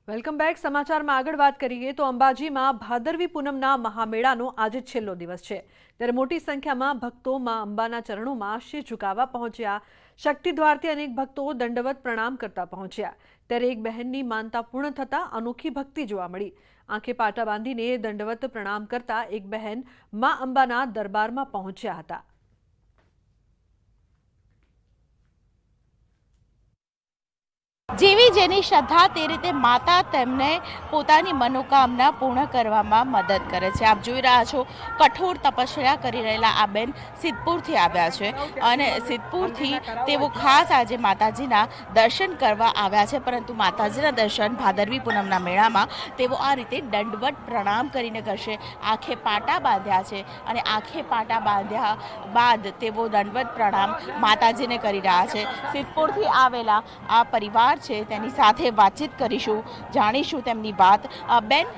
Welcome back. સમાચારમાં આગળ વાત કરીએ તો અંબાજીમાં ભાદરવી પૂનમના મહામેળાનો આજે છેલ્લો દિવસ છે, ત્યારે મોટી સંખ્યામાં ભક્તો માં અંબાના ચરણોમાં શીશ ઝુકાવવા પહોંચ્યા. શક્તિ દ્વારથી અનેક ભક્તો દંડવત પ્રણામ કરતા પહોંચ્યા, ત્યારે એક બહેનની માનતા પૂર્ણ થતાં અનોખી ભક્તિ જોવા મળી. આંખે પાટા બાંધીને દંડવત પ્રણામ કરતા એક બહેન માં અંબાના દરબારમાં પહોંચ્યા હતા. જેવી જેની શ્રદ્ધા તે રીતે માતા તેમને પોતાની મનોકામના પૂર્ણ કરવામાં મદદ કરે છે. આપ જોઈ રહ્યા છો, કઠોર તપસ્યા કરી રહેલા આ બેન સિદ્ધપુરથી આવ્યા છે અને સિદ્ધપુરથી તેઓ ખાસ આજે માતાજીના દર્શન કરવા આવ્યા છે. પરંતુ માતાજીના દર્શન ભાદરવી પૂનમના મેળામાં તેઓ આ રીતે દંડવત પ્રણામ કરીને કરશે. આંખે પાટા બાંધ્યા છે અને આંખે પાટા બાંધ્યા બાદ તેઓ દંડવત પ્રણામ માતાજીને કરી રહ્યા છે. સિદ્ધપુરથી આવેલા આ પરિવાર છે તેની સાથે વાતચીત કરીશું, જાણીશું તેમની વાત. બેન,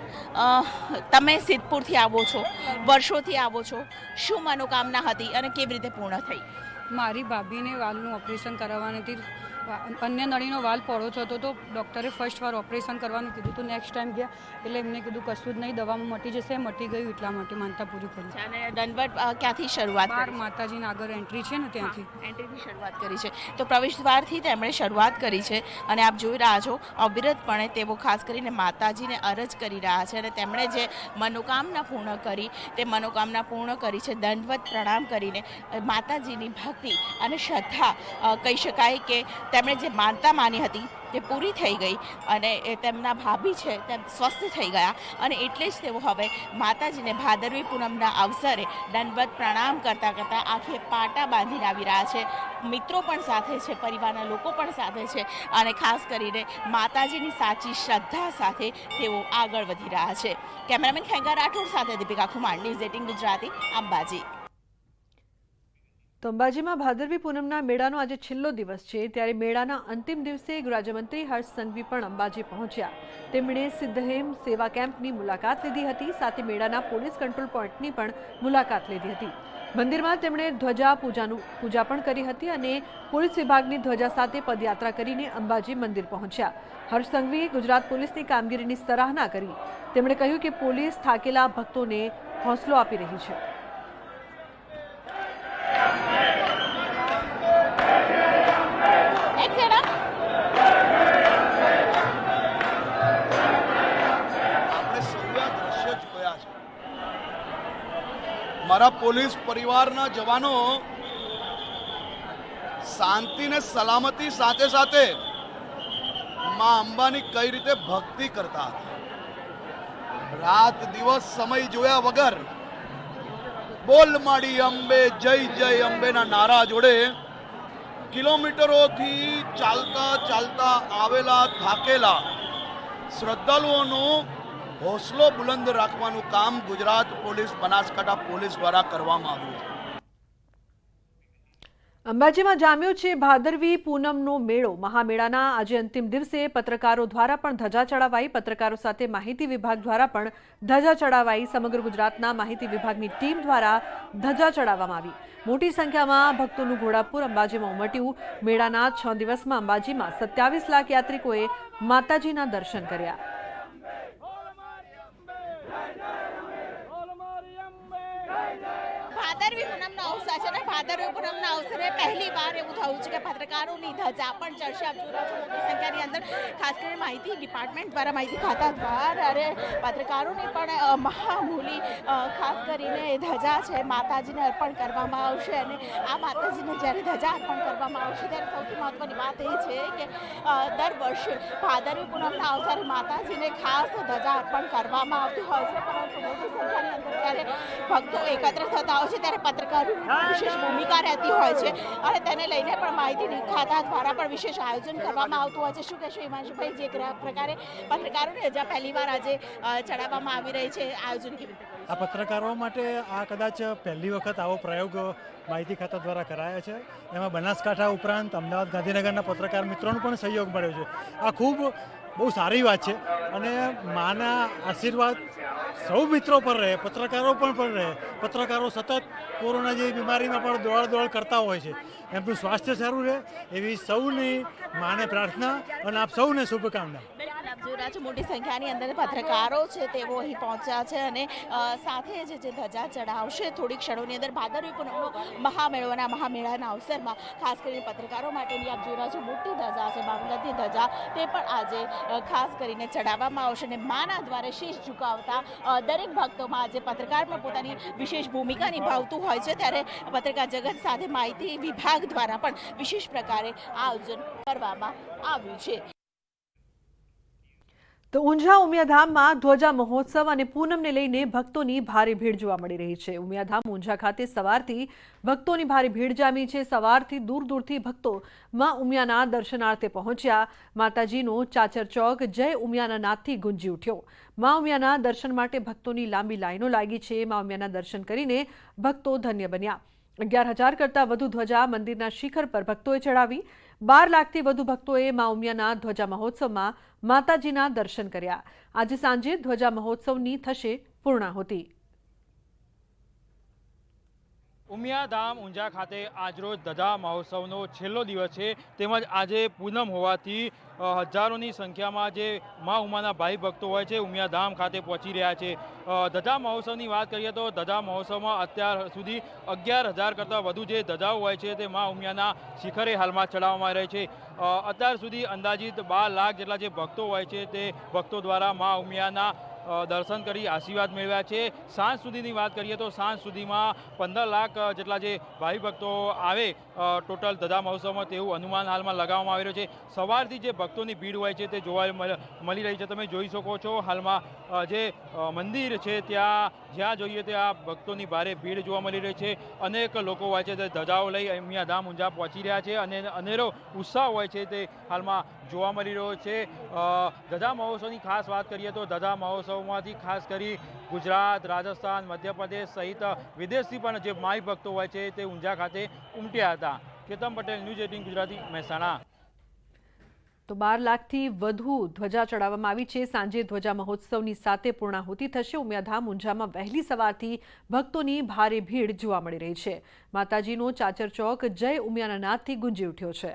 તમે સિદ્ધપુરથી આવો છો, વર્ષોથી આવો છો, શું મનોકામના હતી અને કેવી રીતે પૂર્ણ થઈ? મારી ભાભીને વાલનું ઓપરેશન કરાવવાની હતી. અન્ય નળીનો વાલ પહોળો થતો તો ડૉક્ટરે ફર્સ્ટ વાર ઓપરેશન કરવાનું કીધું તો નેક્સ્ટ ટાઈમ ગયા એટલે એમને કીધું કશું જ નહીં, દવામાં મટી જશે. મટી ગયું, એટલા માટે માનતા પૂરી કરી. અને દંડવત ક્યાંથી શરૂઆત કરી? માતાજીના આગળ એન્ટ્રી છે ને ત્યાંથી એન્ટ્રીથી શરૂઆત કરી છે. તો પ્રવેશ દ્વારથી તેમણે શરૂઆત કરી છે અને આપ જોઈ રહ્યા છો અવિરતપણે તેઓ ખાસ કરીને માતાજીને અરજ કરી રહ્યા છે અને તેમણે જે મનોકામના પૂર્ણ કરી તે મનોકામના પૂર્ણ કરી છે. દંડવત પ્રણામ કરીને માતાજીની ભક્તિ અને શ્રદ્ધા કહી શકાય કે તેમણે જે માનતા માની હતી તે પૂરી થઈ ગઈ અને તેમના ભાભી છે તેમ સ્વસ્થ થઈ ગયા અને એટલે જ તેઓ હવે માતાજીને ભાદરવી પૂનમના અવસરે દંડવત પ્રણામ કરતાં કરતાં આંખે પાટા બાંધીને આવી રહ્યા છે. મિત્રો પણ સાથે છે, પરિવારના લોકો પણ સાથે છે અને ખાસ કરીને માતાજીની સાચી શ્રદ્ધા સાથે તેઓ આગળ વધી રહ્યા છે. કેમેરામેન ખેંગા રાઠોડ સાથે દીપિકા ખુમાર, ન્યૂઝ 18 ગુજરાતી, અંબાજી. તો અંબાજીમાં ભાદરવી પૂનમના મેળાનો આજે છેલ્લો દિવસ છે, ત્યારે મેળાના અંતિમ દિવસે ગૃહરાજ્યમંત્રી હર્ષ સંઘવી પણ અંબાજી પહોંચ્યા. તેમણે સિદ્ધહેમ સેવા કેમ્પની મુલાકાત લીધી હતી, સાથે મેળાના પોલીસ કંટ્રોલ પોઈન્ટની પણ મુલાકાત લીધી હતી. મંદિરમાં તેમણે ધ્વજા પૂજા પણ કરી હતી અને પોલીસ વિભાગની ધ્વજા સાથે પદયાત્રા કરીને અંબાજી મંદિર પહોંચ્યા. હર્ષ સંઘવીએ ગુજરાત પોલીસની કામગીરીની સરાહના કરી. તેમણે કહ્યું કે પોલીસ થાકેલા ભક્તોને હોંસલો આપી રહી છે. મારા પોલીસ પરિવારના જવાનો શાંતિ ને સલામતી સાથે સાથે માં અંબાની કઈ રીતે ભક્તિ કરતા હતા. રાત દિવસ સમય જોયા વગર બોલ માડી અંબે, જય જય અંબેના નારા જોડે કિલોમીટરોથી ચાલતા ચાલતા આવેલા થાકેલા શ્રદ્ધાળુઓનું હોંસલો બુલંદ રાખવાનું કામ ગુજરાત પોલીસ, બનાસકાંઠા પોલીસ દ્વારા કરવામાં આવ્યું છે. અંબાજીમાં જામ્યો છે ભાદરવી પૂનમનો મેળો. મહામેળાના આજે અંતિમ દિવસે પત્રકારો દ્વારા પણ ધજા ચડાવાઈ. પત્રકારો સાથે માહિતી વિભાગ દ્વારા પણ ધજા ચડાવાઈ. સમગ્ર ગુજરાતના માહિતી વિભાગની ટીમ દ્વારા ધજા ચડાવવામાં આવી. મોટી સંખ્યામાં ભક્તોનું ઘોડાપુર અંબાજીમાં ઉમટ્યું. મેળાના 6 દિવસમાં અંબાજીમાં 27 લાખ યાત્રિકોએ માતાજીના દર્શન કર્યા. ભાદરવી પૂનમનો અવસર છે ને ભાદરવી પૂનમના અવસરે પહેલી વાર એવું થયું છે કે પત્રકારોની ધજા પણ ચડશે. આપ જોઈ રહ્યા છો મોટી સંખ્યાની અંદર ખાસ કરીને માહિતી ડિપાર્ટમેન્ટ દ્વારા, માહિતી ખાતા દ્વારા અને પત્રકારોની પણ મહામૂલી ખાસ કરીને ધજા છે માતાજીને અર્પણ કરવામાં આવશે. અને આ માતાજીને જ્યારે ધજા અર્પણ કરવામાં આવશે ત્યારે સૌથી મહત્વની વાત એ છે કે દર વર્ષે ભાદરવી પૂનમના અવસરે માતાજીને ખાસ ધજા અર્પણ કરવામાં આવતી હોય છે. પરંતુ મોટી સંખ્યાની અંદર જ્યારે ભક્તો એકત્ર થતા હોય છે ત્યારે પત્રકારોની વિશેષ ભૂમિકા રહેતી હોય છે અને તેને લઈને પણ માહિતી ખાતા દ્વારા પણ વિશેષ આયોજન કરવામાં આવતું હોય છે. શું કહેશો હિમાંશુભાઈ, જે પ્રકારે પત્રકારોને હજા પહેલી વાર આજે ચડાવવામાં આવી રહી છે, આયોજન કેવી રીતે? આ પત્રકારો માટે આ કદાચ પહેલી વખત આવો પ્રયોગ માહિતી ખાતા દ્વારા કરાયા છે. એમાં બનાસકાંઠા ઉપરાંત અમદાવાદ, ગાંધીનગરના પત્રકાર મિત્રોનો પણ સહયોગ મળ્યો છે. આ ખૂબ બહુ સારી વાત છે અને માના આશીર્વાદ સૌ મિત્રો પર રહે, પત્રકારો પણ રહે. પત્રકારો સતત કોરોના જેવી બીમારીમાં પણ દોડ કરતા હોય છે. એમનું સ્વાસ્થ્ય સારું રહે એવી સૌની માને પ્રાર્થના અને આપ સૌને શુભકામના. આપ જોઈ જોડા છે મોટી સંખ્યાની અંદર પત્રકારો છે તેઓ અહીં પહોંચ્યા છે અને સાથે જ જે ધજા ચડાવશે થોડી ક્ષણોની અંદર ભાદરવી પૂનમનો મહામેળાના અવસરમાં ખાસ કરીને પત્રકારો માટેની આપ જોઈ રહ્યા છો મોટી ધજા છે બાવલની ધજા તે પણ આજે ખાસ કરીને ચડાવવામાં આવશે અને માના દ્વારે શીશ ઝુકાવતા દરેક ભક્તોમાં આજે પત્રકાર પણ પોતાની વિશેષ ભૂમિકા નિભાવતું હોય છે ત્યારે પત્રકાર જગત સાથે માહિતી વિભાગ દ્વારા પણ વિશેષ પ્રકારે આયોજન કરવામાં આવ્યું છે। તો ઊંઝા ઉમિયાધામમાં ધ્વજા મહોત્સવ અને પૂનમને લઈને ભક્તોની ભારે ભીડ જોવા મળી રહી છે। ઉમિયાધામ ઊંઝા ખાતે સવારથી ભક્તોની ભારે ભીડ જામી છે। સવારથી દૂર દૂરથી ભક્તો માં ઉમિયાના દર્શનાર્થે પહોંચ્યા। માતાજીનો ચાચર ચોક જય ઉમિયાના નાદથી ગુંજી ઉઠ્યો। માં ઉમિયાના દર્શન માટે ભક્તોની લાંબી લાઈનો લાગી છે। માં ઉમિયાના દર્શન કરીને ભક્તો ધન્ય બન્યા। 11,000 કરતાં વધુ ધ્વજા મંદિરના શિખર પર ભક્તોએ ચડાવી। 12 લાખથી વધુ ભક્તોએ માં ઉમિયાના ધ્વજા મહોત્સવમાં માતાજીના દર્શન કર્યા। આજે સાંજે ધ્વજા મહોત્સવની થશે પૂર્ણાહુતિ। ઉમિયાધામ ઊંઝા ખાતે આજરોજ ધજા મહોત્સવનો છેલ્લો દિવસ છે તેમજ આજે પૂનમ હોવાથી હજારોની સંખ્યામાં જે મા ઉમાના ભાઈ ભક્તો હોય છે ઉમિયાધામ ખાતે પહોંચી રહ્યા છે। ધજા મહોત્સવની વાત કરીએ તો ધજા મહોત્સવમાં અત્યાર સુધી 11,000 કરતાં વધુ જે ધજાઓ હોય છે તે મા ઉમિયાના શિખરે હાલમાં ચડાવવામાં રહે છે। અત્યાર સુધી અંદાજિત 12 લાખ જેટલા જે ભક્તો હોય છે તે ભક્તો દ્વારા મા ઉમિયાના દર્શન કરી આશીર્વાદ મેળવ્યા છે। સાંજ સુધીની વાત કરીએ તો સાંજ સુધીમાં 15 લાખ જેટલા જે ભાવિ ભક્તો આવે ટોટલ ધજા મહોત્સવમાં તેવું અનુમાન હાલમાં લગાવવામાં આવી રહ્યું છે। સવારથી જે ભક્તોની ભીડ હોય છે તે જોવા મળી રહી છે। તમે જોઈ શકો છો હાલમાં જે મંદિર છે ત્યાં જ્યાં જોઈએ ત્યાં ભક્તોની ભારે ભીડ જોવા મળી રહી છે। અનેક લોકો હોય છે તે ધજાઓ લઈ ઉમિયાધામ ઊંઝા પહોંચી રહ્યા છે અને અનેરો ઉત્સાહ હોય છે તે હાલમાં જોવા મળી રહ્યો છે। ધજા મહોત્સવની ખાસ વાત કરીએ તો ધજા મહોત્સવમાંથી ખાસ કરી ગુજરાત, રાજસ્થાન, મધ્યપ્રદેશ સહિત વિદેશથી પણ જે માઈ ભક્તો હોય છે તે ઊંઝા ખાતે ઉમટ્યા હતા। કેતન પટેલ, ન્યૂઝ 18 ગુજરાતી, મહેસાણા। તો 12 લાખથી વધુ ધ્વજા ચડાવવામાં આવી છે। સાંજે ધ્વજા મહોત્સવની સાથે પૂર્ણાહુતિ થશે। ઉમિયાધામ ઊંઝામાં વહેલી સવારથી ભક્તોની ભારે ભીડ જોવા મળી રહી છે। માતાજીનો ચાચર ચોક જય ઉમિયાના નાદથી ગુંજી ઉઠ્યો છે।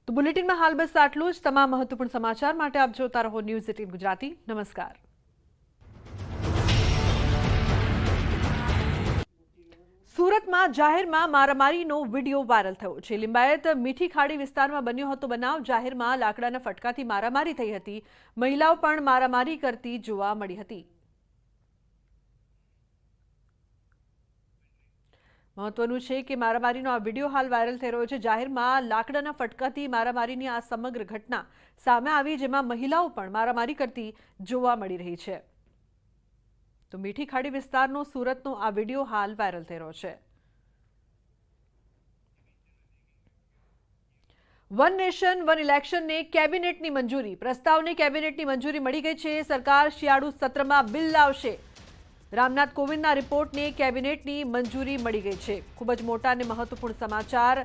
તો બુલેટિનમાં હાલ બસ આટલું જ। તમામ મહત્વપૂર્ણ સમાચાર માટે આપ જોતા રહો ન્યૂઝ 18 ગુજરાતી। નમસ્કાર। સુરતમાં જાહેરમાં મારામારીનો વિડીયો વાયરલ થયો છે। લિંબાયત મીઠી ખાડી વિસ્તારમાં બન્યો હતો બનાવ। જાહેરમાં લાકડાના ફટકાથી મારામારી થઈ હતી। મહિલાઓ પણ મારામારી કરતી જોવા મળી હતી। મહત્વનું છે કે મારામારીનો આ વિડીયો હાલ વાયરલ થઈ રહ્યો છે। જાહેરમાં લાકડાના ફટકાથી મારામારીની આ સમગ્ર ઘટના સામે આવી જેમાં મહિલાઓ પણ મારામારી કરતી જોવા મળી રહી છે। તો મીઠી ખાડી વિસ્તારનો સુરતનો આ વિડીયો હાલ વાયરલ થઈ રહ્યો છે। વન નેશન વન ઇલેક્શનને કેબિનેટની મંજૂરી। પ્રસ્તાવને કેબિનેટની મંજૂરી મળી ગઈ છે। સરકાર શિયાળુ સત્રમાં બિલ લાવશે। રામનાથ કોવિંદના રિપોર્ટને કેબિનેટની મંજૂરી મળી ગઈ છે। ખૂબ જ મોટા અને મહત્વપૂર્ણ સમાચાર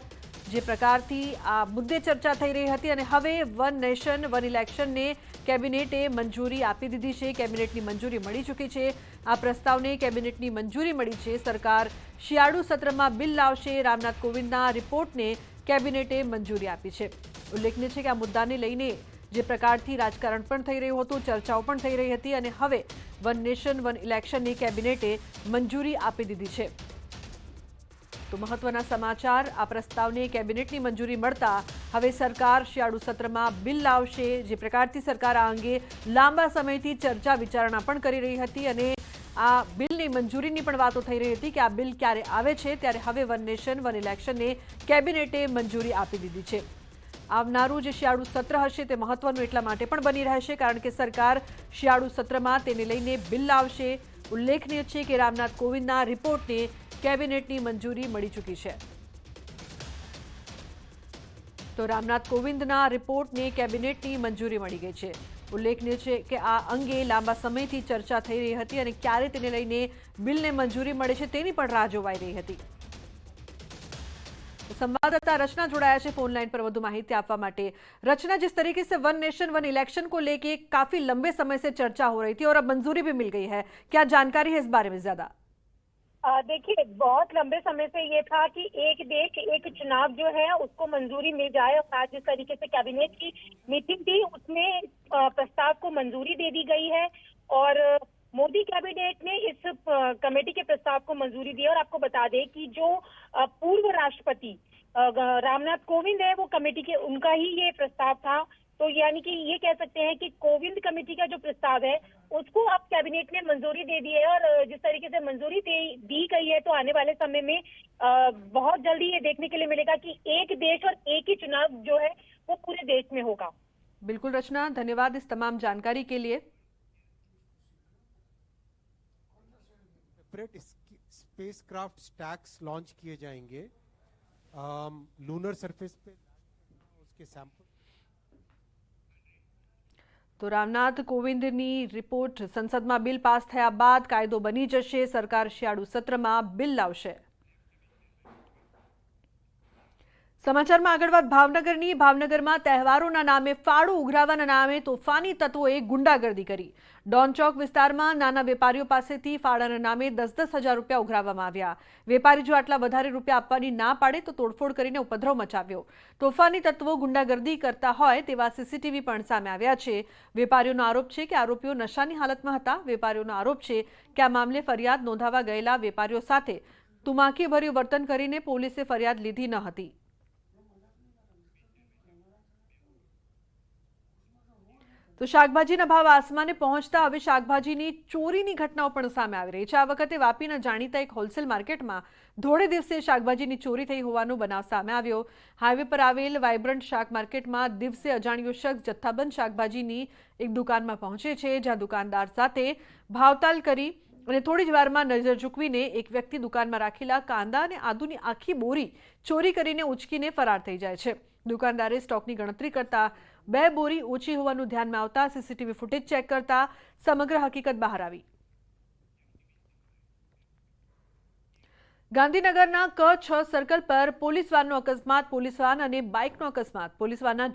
જે પ્રકારથી આ મુદ્દે ચર્ચા થઈ રહી હતી અને હવે વન નેશન વન ઇલેક્શનને કેબિનેટે મંજૂરી આપી દીધી છે। કેબિનેટની મંજૂરી મળી ચૂકી છે। આ પ્રસ્તાવને કેબિનેટની મંજૂરી મળી છે। સરકાર શિયાળુ સત્રમાં બિલ લાવશે। રામનાથ કોવિંદના રિપોર્ટને કેબિનેટે મંજૂરી આપી છે। ઉલ્લેખનીય છે કે આ મુદ્દાને લઈને જે પ્રકારથી રાજકારણ પણ થઈ રહ્યું હતું, ચર્ચાઓ પણ થઈ રહી હતી અને હવે વન નેશન વન ઇલેક્શનની કેબિનેટે મંજૂરી આપી દીધી છે। તો મહત્વના સમાચાર, આ પ્રસ્તાવને કેબિનેટની મંજૂરી મળતા હવે સરકાર શિયાળુ સત્રમાં બિલ લાવશે। જે પ્રકારથી સરકાર આ અંગે લાંબા સમયથી ચર્ચા વિચારણા પણ કરી રહી હતી અને આ બિલની મંજૂરીની પણ વાતો થઈ રહી હતી કે આ બિલ ક્યારે આવે છે, ત્યારે હવે વન નેશન વન ઇલેક્શનને કેબિનેટે મંજૂરી આપી દીધી છે। આવનારું જે શિયાળુ સત્ર હશે તે મહત્વનું એટલા માટે પણ બની રહેશે કારણ કે સરકાર શિયાળુ સત્રમાં તેને લઈને બિલ લાવશે। ઉલ્લેખનીય છે કે રામનાથ કોવિંદના રિપોર્ટને કેબિનેટની મંજૂરી મળી ચૂકી છે। તો રામનાથ કોવિંદના રિપોર્ટને કેબિનેટની મંજૂરી મળી ગઈ છે। ઉલ્લેખનીય છે કે આ અંગે લાંબા સમયથી ચર્ચા થઈ રહી હતી અને ક્યારે તેને લઈને બિલને મંજૂરી મળે છે તેની પણ રાહ જોવાઈ રહી હતી। संवाददाता रचना जोड़ाया है फोन लाइन पर વધુ माहिती आपवा माटे। रचना, जिस तरीके से वन नेशन वन इलेक्शन को लेके काफी लंबे समय से चर्चा हो रही थी और अब मंजूरी भी मिल गई है, क्या जानकारी है इस बारे में ज्यादा? देखिए, बहुत लंबे समय से ये था कि एक देश एक चुनाव जो है उसको मंजूरी मिल जाए, और आज जिस तरीके से कैबिनेट की मीटिंग थी उसमें प्रस्ताव को मंजूरी दे दी गई है और मोदी कैबिनेट ने इस कमेटी के प्रस्ताव को मंजूरी दी। और आपको बता दें कि जो पूर्व राष्ट्रपति रामनाथ कोविंद है, वो कमेटी के उनका ही ये प्रस्ताव था। तो यानी कि ये कह सकते हैं कि कोविंद कमेटी का जो प्रस्ताव है उसको अब कैबिनेट ने मंजूरी दे दी है, और जिस तरीके से मंजूरी दी गई है तो आने वाले समय में बहुत जल्दी ये देखने के लिए मिलेगा कि एक देश और एक ही चुनाव जो है वो पूरे देश में होगा। बिल्कुल रचना, धन्यवाद इस तमाम जानकारी के लिए। सेपरेट स्पेसक्राफ्ट स्टैक्स लॉन्च किए जाएंगे लूनर सरफेस पे, उसके सैंपल। તો રામનાથ કોવિંદની રિપોર્ટ સંસદમાં બિલ પાસ થયા બાદ કાયદો બની જશે। સરકાર શિયાળુ સત્રમાં બિલ લાવશે। સમાચારમાં આગળ વાત ભાવનગરની। ભાવનગરમાં તહેવારોના નામે ફાળો ઉઘરાવવાના નામે તોફાની તત્વોએ ગુંડાગર્દી કરી। ડોન ચોક વિસ્તારમાં નાના વેપારીઓ પાસેથી ફાળાના નામે 10-10 હજાર રૂપિયા ઉઘરાવવામાં આવ્યા। વેપારી જો આટલા વધારે રૂપિયા આપવાની ના પાડે તો તોડફોડ કરીને ઉપદ્રવ મચાવ્યો। તોફાની તત્વો ગુંડાગર્દી કરતા હોય તેવા સીસીટીવી પણ સામે આવ્યા છે। વેપારીઓનો આરોપ છે કે આરોપીઓ નશાની હાલતમાં હતા। વેપારીઓનો આરોપ છે કે આ મામલે ફરિયાદ નોંધાવા ગયેલા વેપારીઓ સાથે તુમાકીભર્યું વર્તન કરીને પોલીસે ફરિયાદ લીધી ન હતી। તો શાકભાજીના ભાવ આસમાને પહોંચતા હવે શાકભાજીની ચોરીની ઘટનાઓ પણ સામે આવી રહી છે। આ વખતે વાપીના જાણીતા એક હોલસેલ માર્કેટમાં ધોળે દિવસે શાકભાજીની ચોરી થઈ હોવાનો બનાવ સામે આવ્યો। હાઈવે પર આવેલ વાઇબ્રન્ટ શાક માર્કેટમાં દિવસે અજાણ્યો શખ્સ જથ્થાબંધ શાકભાજીની એક દુકાનમાં પહોંચે છે, જ્યાં દુકાનદાર સાથે ભાવતાલ કરી અને થોડી જ વારમાં નજર ચૂકવીને એક વ્યક્તિ દુકાનમાં રાખેલા કાંદા અને આદુની આખી બોરી ચોરી કરીને ઉચકીને ફરાર થઈ જાય છે। દુકાનદારે સ્ટોકની ગણતરી કરતા 2 બોરી ઓછી હોવાનું ધ્યાનમાં આવતા સીસીટીવી ફૂટેજ ચેક કરતા સમગ્ર હકીકત બહાર આવી। ગાંધીનગરના ક6 સર્કલ પર પોલીસ વાનનો અકસ્માત। પોલીસ વાન અને બાઇકનો અકસ્માત। પોલીસ વાનના